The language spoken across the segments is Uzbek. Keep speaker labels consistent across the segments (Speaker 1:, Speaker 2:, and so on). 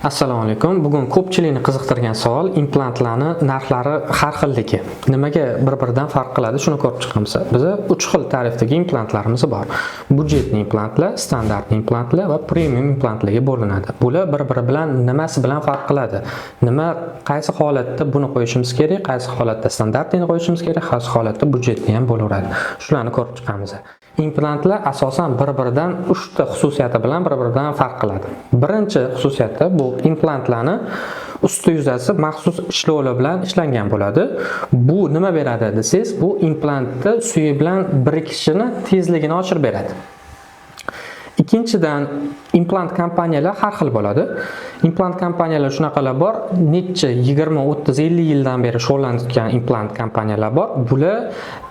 Speaker 1: Assalomu alaykum. Bugun ko'pchilikni qiziqtirgan savol implantlarni narxlari har xilligi. Nimaga bir-biridan farq qiladi, shuni ko'rib chiqamiz. Bizda 3 xil tarifdagi implantlarimiz bor. Budjetli implantlar, standart implantlar va premium implantlarga bo'linadi. Bular bir-biri bilan nimasi bilan farq qiladi? Qaysi holatda buni qo'yishimiz kerak, qaysi holatda standartini qo'yishimiz kerak, qaysi holatda budjetli ham bo'laveradi. Shularni ko'rib chiqamiz. Implantlar asosan bir-biridan 3 ta xususiyati bilan bir-biridan farq qiladi. Birinchi xususiyati bu implantlarni usti yuzasi maxsus ishlovlar bilan ishlangan bo'ladi. Bu nima beradi desangiz, bu implantni suyi bilan birikishini tezligini oshirib beradi. Ikkinchidan, implant kompaniyalar har xil bo'ladi. Implant kompaniyalar shunaqalar bor, necha 20, 30, 50 yildan beri shug'ullanayotgan implant kompaniyalar bor. Bular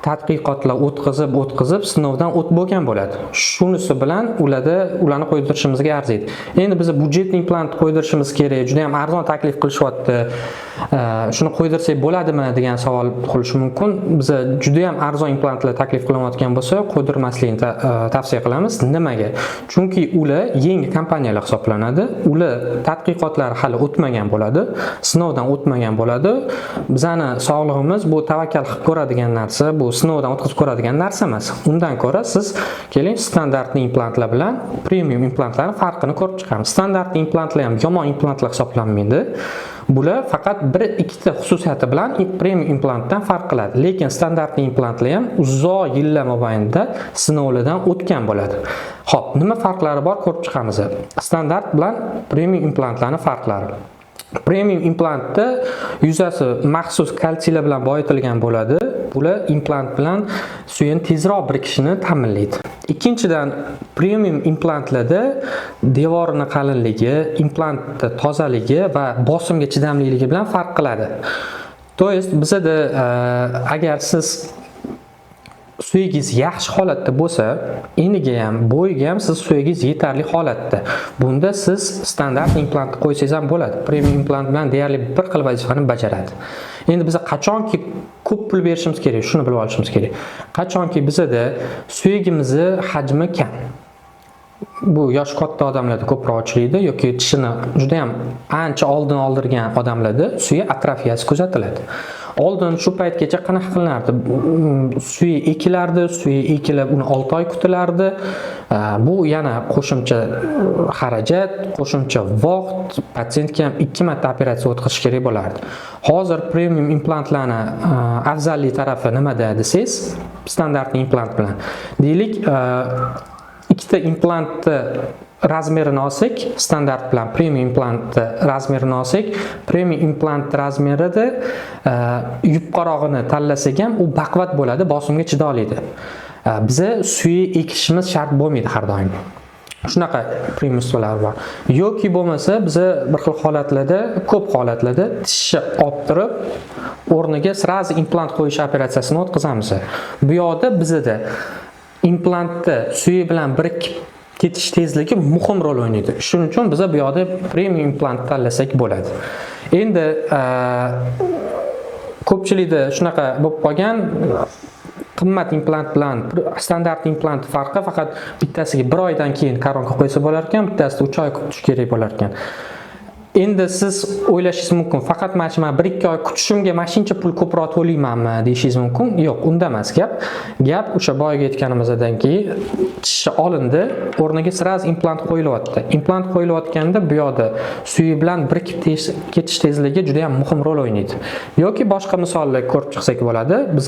Speaker 1: tadqiqotlar o'tkazib, sinovdan o'tib bo'lgan bo'ladi. Shunisi bilan ularni qo'ydirishimizga arziydi. Endi biz budjetli implant qo'ydirishimiz kerak, juda ham arzon taklif qilishyapti. Shuni qo'ydirsak bo'ladimi degan savol tug'ilishi mumkin. Biz juda ham arzon implantlar taklif qilinayotgan bo'lsa, qo'ydirmaslikni tavsiya qilamiz. Nimaga? Chunki ular yangi kompaniyalar hisoblanadi. Ular tadqiqotlari hali o'tmagan bo'ladi, sinovdan o'tmagan bo'ladi. Bizani sog'lig'imiz bu tavakkal qilib ko'radigan narsa, bu sinovdan o'tkazib ko'radigan narsa emas. Undan ko'ra siz keling standartli implantlar bilan premium implantlarning farqini ko'rib chiqamiz. Standartli implantlar ham yomon implantlar hisoblanmaydi. Bular faqat 1-2 ta xususiyati bilan premium implantdan farq qiladi. Lekin standartli implantlar ham uzoq yillar mobaynida sinovlardan o'tgan bo'ladi. Xo'p, nima farqlari bor ko'rib chiqamiz. Standart bilan premium implantlarning farqlari. Premium implantda yuzasi maxsus kalsiylar bilan boyitilgan bo'ladi. Bular implant bilan suyun tezroq birikishini ta'minlaydi. Ikkinchidan, premium implantlarda devorining qalinligi, implantning tozaligi va bosimga chidamliligi bilan farq qiladi. To есть bizda agar siz suyigingiz yaxshi holatda bo'lsa, eniga ham, bo'yiga ham siz suyigingiz yetarli holatda. Bunda siz standart implant qo'ysangiz ham bo'ladi. Premium implant bilan deyarli bir xil vazifani bajaradi. Endi biz qachonki ko'p pul berishimiz kerak, shuni bilib olishimiz kerak. Qachonki bizda suyigimizni hajmi kam. Bu yosh katta odamlarda ko'proq uchraydi yoki tishini juda ham ancha oldin oldirgan odamlarda suyi atrofiyasi kuzatiladi. Oldin shu paytgacha qanaqa qilinardi? Suyi ekilib uni 6 oy kutilardi. Bu yana qo'shimcha xarajat, qo'shimcha vaqt, patsientga ham 2 marta operatsiya o'tkazish kerak bo'lardi. Hozir premium implantlarni afzalli tarafi nimada desangiz, standartli implant bilan. Deylik, ikkita implantni razmerini olsak, standart bilan premium implantni razmerini olsak, premium implant razmerida yupqarog'ini tanlasak ham u baquvvat bo'ladi, bosimga chida oladi. Biza suyi ekishimiz shart bo'lmaydi har doim. Shunaqa preimustvolar bor. Yoki bo'lmasa biz bir xil holatlarda, ko'p holatlarda tishni olib turib, o'rniga sirazi implant qo'yish operatsiyasini o'tkazamiz. Bu yoqda bizda implantni suyi bilan birikib ketish tezligi muhim rol o'ynaydi. Shuning uchun biz bu yoqda premium implant tanlasak bo'ladi. Endi ko'pchilikda shunaqa bo'lib qolgan, qimmat implant bilan standart implant farqi faqat bittasiga 1 oydan keyin koronka qo'ysa bo'lar ekan, bittasida 3 oy kutish kerak bo'lar ekan. Endi siz o'ylashingiz mumkin, faqat mana 1-2 oy kutishimga mashincha pul ko'proq to'laymanmi deyishingiz mumkin. Yo'q, unda emas gap. Gap o'sha boyaga aytganimizdan keyin tish olindi, o'rniga sirazi implant qo'yilyapti. Implant qo'yilayotganda bu yoqda suyi bilan birikib ketish tezligi juda ham muhim rol o'ynaydi. Yoki boshqa misollar ko'rib chiqsak bo'ladi. Biz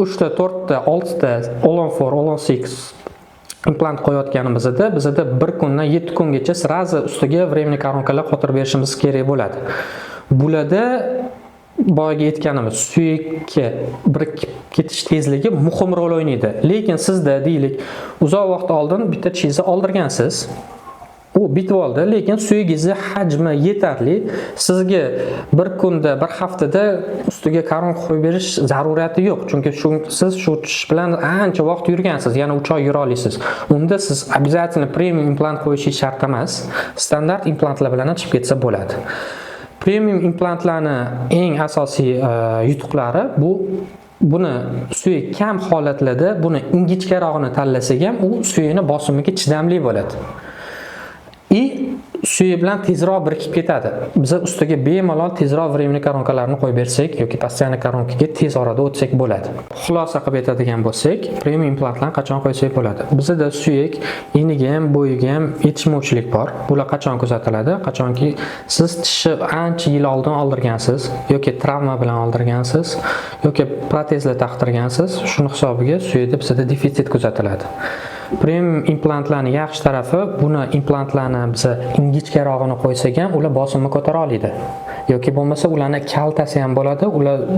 Speaker 1: 3 ta, 4 ta, 6 ta All-on-4, All-on-6 implant qo'yayotganimizda bizda 1 kundan 7 kungacha sirazi ustiga временный koronkalar qotirib berishimiz kerak bo'ladi. Bularda boyaga aytganimiz suyakka birikib ketish tezligi muhim rol o'ynaydi. Lekin sizda deylik, uzoq vaqt oldin bitta tishingizni oldirgansiz. U bitib oldi, lekin suyigingizni hajmi yetarli. Sizga bir kunda, bir haftada ustiga koronka qo'yib berish zaruriyati yo'q. Chunki siz shu tish bilan ancha vaqt yurgansiz, yana 3 oy yura olasiz. Unda siz обязательно premium implant qo'yishingiz shart emas. Standart implantlar bilan chiqib ketsa bo'ladi. Premium implantlarning eng asosiy yutuqlari buni suyi kam holatlarda buni ingichkarog'ini tanlasak ham u suyini bosimiga chidamli bo'ladi. suyi bilan tezroq birikib ketadi. Biz ustiga bemalol tezroq временный koronkalarni qo'yib bersak yoki постоянный koronkaga tez orada o'tsak bo'ladi. Xulosa qilib aytadigan bo'lsak, premium implantlarni qachon qo'ysak bo'ladi? Bizda suyak eniga ham, bo'yiga ham yetishmovchilik bor. Bular qachon kuzatiladi? Qachonki siz tishni ancha yil oldin oldirgansiz yoki travma bilan oldirgansiz yoki protezlar taqtirgansiz, shuni hisobiga suyakda bizda defitsit kuzatiladi. Premium implantlarning yaxshi tarafi, buni implantlarni biz ingichkarog'ini qo'ysak ham, ular bosimni ko'tara oladi. Yoki bo'lmasa ularni kaltasi ham bo'ladi,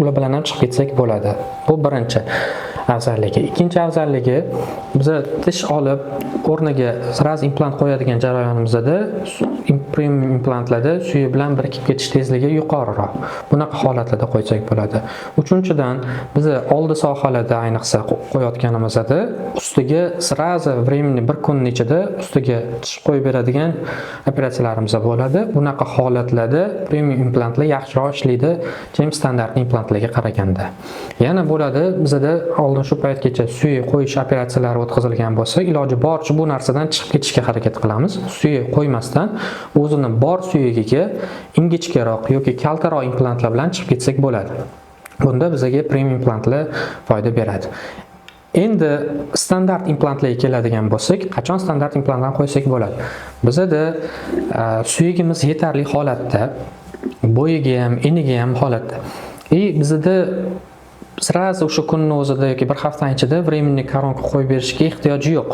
Speaker 1: ular bilan ham chiqib ketsak bo'ladi. Bu birinchi afzalligi. Ikkinchi afzalligi, biz tish olib o'rniga raz implant qo'yadigan jarayonimizda premium implantlarda suyi bilan birikib ketish tezligi yuqoriroq. Bunaqa holatlarda qo'ysak bo'ladi. Uchinchidan, biz oldi sohalarda ayniqsa qo'yayotganimizda ustiga srazi временный bir kun ichida ustiga tish qo'yib beradigan operatsiyalarimiz bo'ladi. Bunaqa holatlarda premium implantlar yaxshiroq ishlaydi, chem standart implantlarga qaraganda. Yana bo'ladi, bizda oldin shu paytgacha suyi qo'yish operatsiyalari o'tkazilgan bo'lsa, iloji boricha bu narsadan chiqib ketishga harakat qilamiz. Suyi qo'ymasdan o'zini bor suyigiga ingichkaroq yoki kaltaroq implantlar bilan chiqib ketsak bo'ladi. Bunda bizga premium implantlar foyda beradi. Endi standart implantlarga keladigan bo'lsak, qachon standart implantlarni qo'ysak bo'ladi? Bizda suyagimiz yetarli holatda, bo'yiga ham, eniga ham holatda. Bizda sraz o'sha kunning o'zida yoki bir haftaning ichida временный koronka qo'yib berishga ehtiyoji yo'q.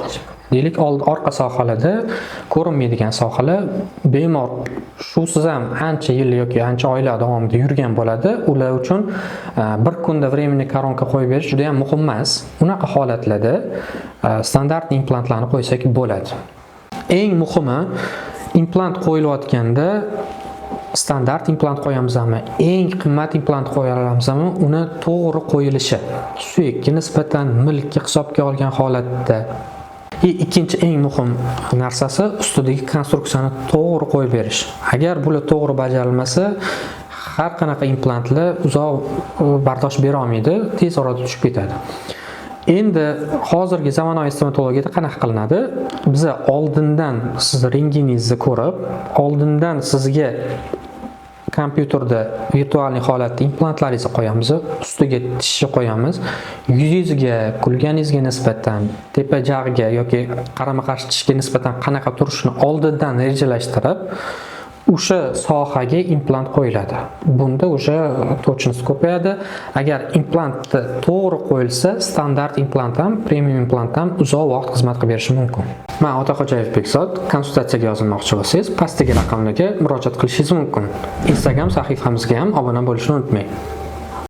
Speaker 1: Deylik, orqa sohalarda ko'rinmaydigan sohalar bemor shusiz ham ancha yil yoki ancha oylar davomida yurgan bo'ladi. Ular uchun bir kunda временный koronka qo'yib berish juda ham muhim emas. Unaqa holatlarda standart implantlarni qo'ysak bo'ladi. Eng muhimi, implant qo'yilayotganda standart implant qo'yamizmi, eng qimmat implant qo'yamizmi, uni to'g'ri qo'yilishi. Suyakka nisbatan milkka hisobga olgan holatda. Ikkinchi eng muhim narsasi ustidagi konstruksiyani to'g'ri qo'yib berish. Agar bular to'g'ri bajarilmasa, har qanaqa implantlar uzoq bardosh bera olmaydi, tez orada tushib ketadi. Endi hozirgi zamonaviy stomatologiyada qanaqa qilinadi? Biz oldindan siz renginingizni ko'rib, oldindan sizga kompyuterda virtual holatda implantlaringizni qo'yamiz, ustiga tishni qo'yamiz. Yuzingizga, kulganingizga nisbatan, tepa jag'iga yoki qarama-qarshi tishga nisbatan qanaqa turishini oldindan rejalashtirib, o'sha sohaga implant qo'yiladi. Bunda o'sha to'chnis ko'payadi. Agar implant to'g'ri qo'yilsa, standart implant ham, premium implant ham uzoq vaqt xizmat qilib berishi mumkin. Men Otaxo'jayev Bekzod, konsultatsiyaga yozilmoqchi bo'lsangiz, pastdagi raqamlarga murojaat qilishingiz mumkin. Instagram sahifamizga ham obuna bo'lishni unutmang.